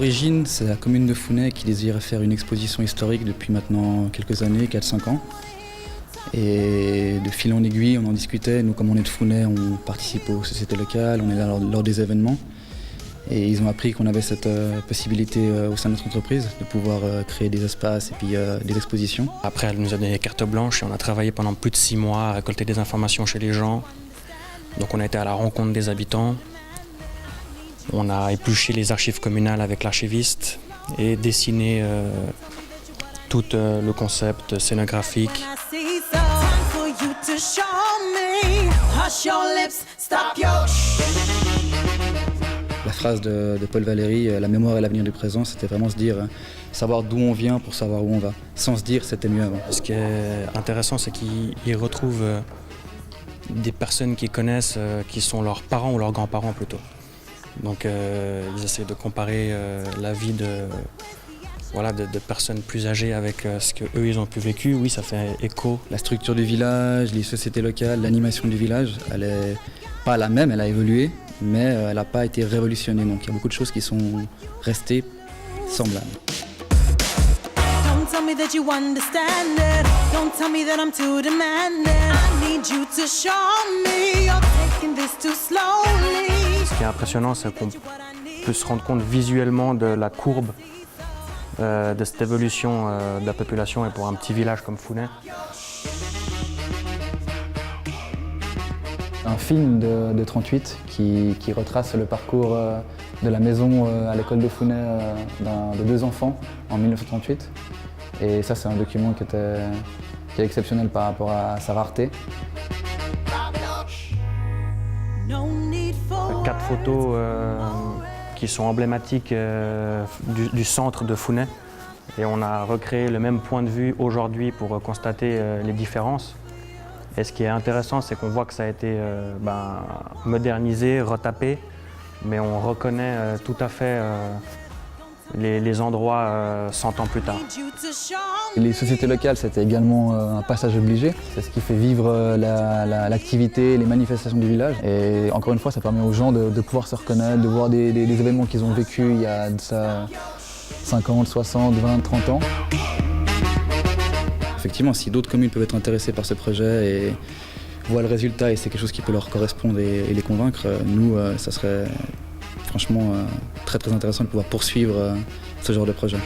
l'origine, c'est la commune de Founet qui désirait faire une exposition historique depuis maintenant quelques années, 4-5 ans. Et de fil en aiguille, on en discutait. Nous, comme on est de Founet, on participe aux sociétés locales, on est là lors des événements. Et ils ont appris qu'on avait cette possibilité au sein de notre entreprise de pouvoir créer des espaces et puis des expositions. Après, elle nous a donné carte blanche et on a travaillé pendant plus de 6 mois à récolter des informations chez les gens. Donc on a été à la rencontre des habitants. On a épluché les archives communales avec l'archiviste et dessiné tout le concept scénographique. La phrase de Paul Valéry, la mémoire est l'avenir du présent, c'était vraiment se dire, savoir d'où on vient pour savoir où on va. Sans se dire, c'était mieux avant. Ce qui est intéressant, c'est qu'ils retrouvent des personnes qu'ils connaissent, qui sont leurs parents ou leurs grands-parents plutôt. Donc ils essaient de comparer la vie de personnes plus âgées avec ce qu'eux ils ont pu vécu. Oui, ça fait écho. La structure du village, les sociétés locales, l'animation du village, elle est pas la même, elle a évolué, mais elle n'a pas été révolutionnée. Donc il y a beaucoup de choses qui sont restées semblables. Tell me that you understand it. Don't tell me that I'm too demanding. I need you to show me you're taking this too slowly. Ce qui est impressionnant, c'est qu'on peut se rendre compte visuellement de la courbe de cette évolution de la population et pour un petit village comme Founet. Un film de 38 qui retrace le parcours de la maison à l'école de Founet de 2 enfants en 1938. Et ça, c'est un document qui est exceptionnel par rapport à sa rareté. 4 photos qui sont emblématiques du centre de Founet. Et on a recréé le même point de vue aujourd'hui pour constater les différences. Et ce qui est intéressant, c'est qu'on voit que ça a été modernisé, retapé, mais on reconnaît tout à fait les endroits 100 ans plus tard. Les sociétés locales, c'était également un passage obligé. C'est ce qui fait vivre l'activité, les manifestations du village. Et encore une fois, ça permet aux gens de pouvoir se reconnaître, de voir des événements qu'ils ont vécus il y a de ça 50, 60, 20, 30 ans. Effectivement, si d'autres communes peuvent être intéressées par ce projet et voient le résultat et c'est quelque chose qui peut leur correspondre et les convaincre, nous, ça serait franchement très intéressant de pouvoir poursuivre ce genre de projet.